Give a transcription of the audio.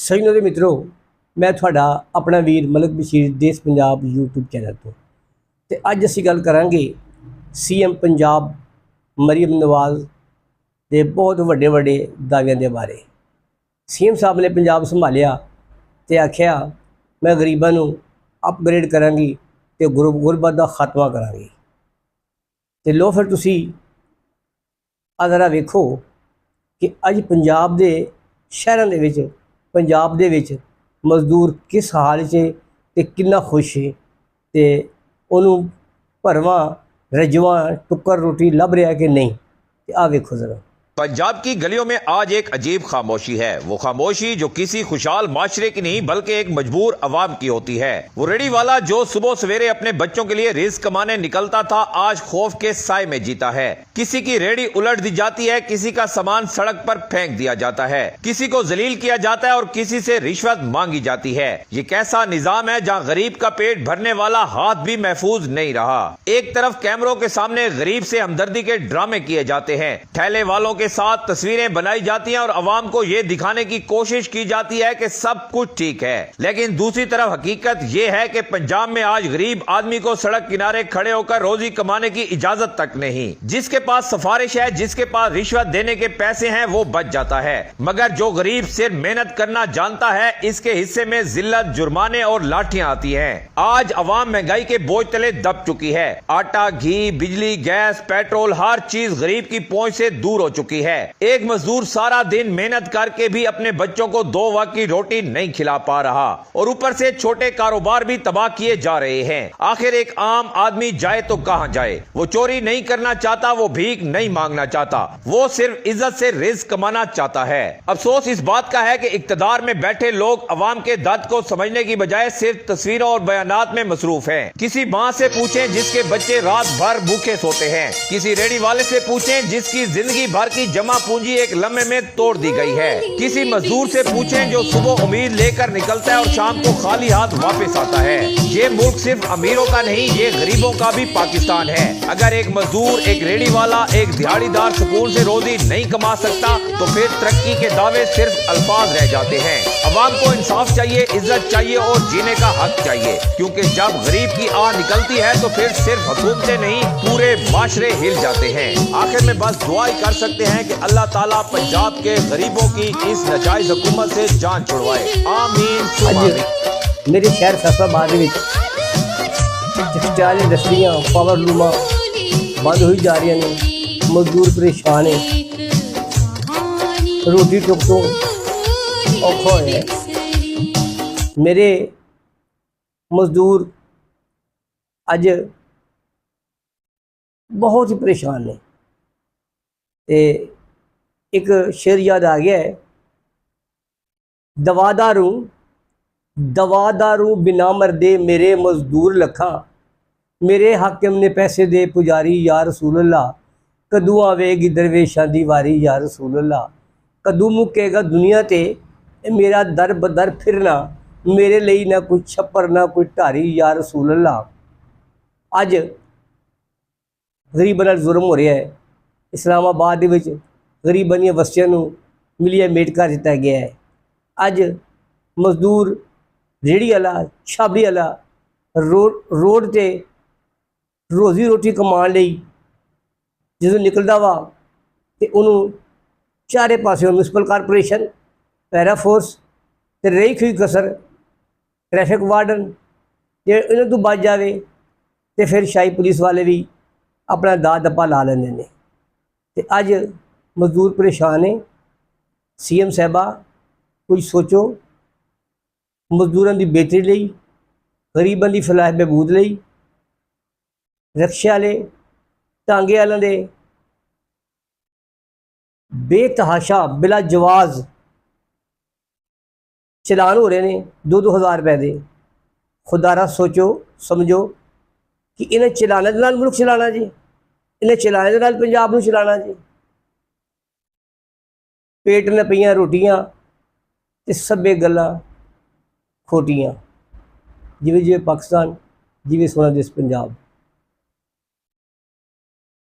ਸਜਣੋ ਦੇ ਮਿੱਤਰੋ, ਮੈਂ ਤੁਹਾਡਾ ਆਪਣਾ ਵੀਰ ਮਲਕ ਬਸ਼ੀਰ ਦੇਸ਼ ਪੰਜਾਬ YouTube ਚੈਨਲ ਤੋਂ ਤੇ ਅੱਜ ਅਸੀਂ ਗੱਲ ਕਰਾਂਗੇ CM ਪੰਜਾਬ ਮਰੀਮ ਨਵਾਜ਼ ਦੇ ਬਹੁਤ ਵੱਡੇ ਦਾਅਵਿਆਂ ਦੇ ਬਾਰੇ। CM ਸਾਹਿਬ ਨੇ ਪੰਜਾਬ ਸੰਭਾਲਿਆ ਤੇ ਆਖਿਆ ਮੈਂ ਗਰੀਬਾਂ ਨੂੰ ਅਪਗ੍ਰੇਡ ਕਰਾਂਗੀ ਤੇ ਗੁਰਬਤ ਦਾ ਖਾਤਮਾ ਕਰਾਂਗੀ। ਤੇ ਲੋ ਫਿਰ ਤੁਸੀਂ ਜ਼ਰਾ ਵੇਖੋ ਕਿ ਅੱਜ ਪੰਜਾਬ ਦੇ ਸ਼ਹਿਰਾਂ ਦੇ ਵਿੱਚ ਪੰਜਾਬ ਦੇ ਵਿੱਚ ਮਜ਼ਦੂਰ ਕਿਸ ਹਾਲ 'ਚ ਤੇ ਕਿੰਨਾ ਖੁਸ਼ ਹੈ ਤੇ ਉਹਨੂੰ ਭਰਵਾਂ ਰਜਵਾਂ ਟੁੱਕਰ रोटी ਲੱਭ ਰਿਹਾ कि नहीं। आ देखो जरा। पंजाब की गलियों में आज एक अजीब खामोशी है। वो खामोशी जो किसी खुशहाल माशरे की नहीं बल्कि एक मजबूर अवाम की होती है। वो रेडी वाला जो सुबह सवेरे अपने बच्चों के लिए रिस्क कमाने निकलता था, आज खौफ के साए में जीता है। किसी की रेडी उलट दी जाती है, किसी का सामान सड़क पर फेंक दिया जाता है, किसी को जलील किया जाता है और किसी से रिश्वत मांगी जाती है। ये कैसा निजाम है जहाँ गरीब का पेट भरने वाला हाथ भी महफूज नहीं रहा। एक तरफ कैमरों के सामने गरीब से हमदर्दी के ड्रामे किए जाते हैं, ठेले वालों के साथ तस्वीरें बनाई जाती हैं और अवाम को यह दिखाने की कोशिश की जाती है कि सब कुछ ठीक है। लेकिन दूसरी तरफ हकीकत यह है कि पंजाब में आज गरीब आदमी को सड़क किनारे खड़े होकर रोजी कमाने की इजाजत तक नहीं। जिसके पास सिफारिश है, जिसके पास रिश्वत देने के पैसे हैं, वो बच जाता है, मगर जो गरीब सिर्फ मेहनत करना जानता है, इसके हिस्से में जिल्लत, जुर्माने और लाठियां आती हैं। आज अवाम महंगाई के बोझ तले दब चुकी है। आटा, घी, बिजली, गैस, पेट्रोल, हर चीज गरीब की पहुंच से दूर हो चुकी है। एक मजदूर सारा दिन मेहनत करके भी अपने बच्चों को 2 वक्त की रोटी नहीं खिला पा रहा और ऊपर से छोटे कारोबार भी तबाह किए जा रहे हैं। आखिर एक आम आदमी जाए तो कहां जाए? वो चोरी नहीं करना चाहता, वो भीख नहीं मांगना चाहता, वो सिर्फ इज्जत से रिज़्क कमाना चाहता है। अफसोस इस बात का है कि इक्तदार में बैठे लोग अवाम के दर्द को समझने की बजाय सिर्फ तस्वीरों और बयानात में मसरूफ हैं। किसी माँ से पूछें जिसके बच्चे रात भर भूखे सोते हैं, किसी रेडी वाले से पूछें जिसकी जिंदगी भर की जमा पूंजी एक लम्हे में तोड़ दी गई है, किसी मजदूर से पूछें जो सुबह उम्मीद लेकर निकलता है और शाम को खाली हाथ वापस आता है। ये मुल्क सिर्फ अमीरों का नहीं, ये गरीबों का भी पाकिस्तान है। अगर एक मजदूर, एक रेडी वाला, एक दिहाड़ीदार सुकून से रोजी नहीं कमा सकता तो फिर तरक्की के दावे सिर्फ अल्फाज रह जाते हैं। अवाम को इंसाफ चाहिए, इज्जत चाहिए और जीने का हक चाहिए, क्योंकि जब गरीब की आह निकलती है तो फिर सिर्फ हुकूमतें नहीं, पूरे माशरे हिल जाते हैं। आखिर में बस दुआ ही कर सकते हैं कि अल्लाह ताला पंजाब के गरीबों की इस नाजायज हुकूमत से जान छुड़वाए। आमीन सुम्मा आमीन। मेरे शहर फैसलाबाद ਵਿੱਚ ਟੈਕਸਟਾਈਲ ਇੰਡਸਟਰੀਆਂ, ਪਾਵਰ ਲੂਮਾਂ ਬੰਦ ਹੋਈ ਜਾ ਰਹੀਆਂ ਨੇ, ਮਜ਼ਦੂਰ ਪਰੇਸ਼ਾਨ ਹੈ, ਰੋਟੀ ਟੁੱਕ ਤੋਂ ਔਖਾ ਹੋਇਆ। ਮੇਰੇ ਮਜ਼ਦੂਰ ਅੱਜ ਬਹੁਤ ਹੀ ਪਰੇਸ਼ਾਨ ਨੇ ਤੇ एक शेर याद आ गया है, दवादारू बिना मरदे मेरे मजदूर लखा, मेरे हाकिम ने पैसे दे पुजारी या रसूल अल्लाह, कदू आवेगी दरवेशां दी वारी या रसूल अल्लाह, कदू मुकेगा दुनिया ते मेरा दर बदर फिरना, मेरे लिए ना कोई छप्पर ना कोई ढारी या रसूल अल्लाह। अज गरीबां नाल जुल्म हो रहा है। इस्लामाबाद दे विच गरीबां ਦੀਆਂ ਬਸਤੀਆਂ ਨੂੰ ਮਿਲੀਆ ਮੇਟ ਕਰ ਦਿੱਤਾ ਗਿਆ ਹੈ। ਅੱਜ ਮਜ਼ਦੂਰ, ਰੇਹੜੀ ਵਾਲਾ, ਛਾਬੜੀ ਵਾਲਾ ਰੋਡ ਤੇ ਰੋਜ਼ੀ ਰੋਟੀ ਕਮਾਉਣ ਲਈ ਜਦੋਂ ਨਿਕਲਦਾ ਵਾ ਤੇ ਉਹਨੂੰ ਚਾਰੇ ਪਾਸਿਓਂ ਮਿਊਨਿਸਪਲ ਕਾਰਪੋਰੇਸ਼ਨ, ਪੈਰਾ ਫੋਰਸ ਤੇ ਰਹੀ ਖੂਈ ਕਸਰ ਟ੍ਰੈਫਿਕ ਵਾਰਡਨ ਜੇ ਇਹਨਾਂ ਤੋਂ ਬਚ ਜਾਵੇ ਤੇ ਫਿਰ ਸ਼ਾਹੀ ਪੁਲਿਸ ਵਾਲੇ ਵੀ ਆਪਣਾ ਦਾਅ ਦੱਪਾ ਲਾ ਲੈਂਦੇ ਨੇ। ਤੇ ਅੱਜ मजदूर परेशान है। CM साहबा कुछ सोचो मजदूरों की बेहतरी लई, गरीबों की फलाह बहबूद लई, रिक्शे वाले, टांगे वालों के बेतहाशा बिला जवाज चलान हो रहे हैं 2-2 हज़ार रुपए के। खुदारा सोचो समझो कि इन्हें चलाने के नाल मुल्क चलाना जी, इन्हें चलाने के नाल पंजाब नूं चलाना जी। पेट न पईयां रोटियां ते सभे गल्लां खोटियां, जिवें जिवें पाकिस्तान, जिवें सोना देश पंजाब।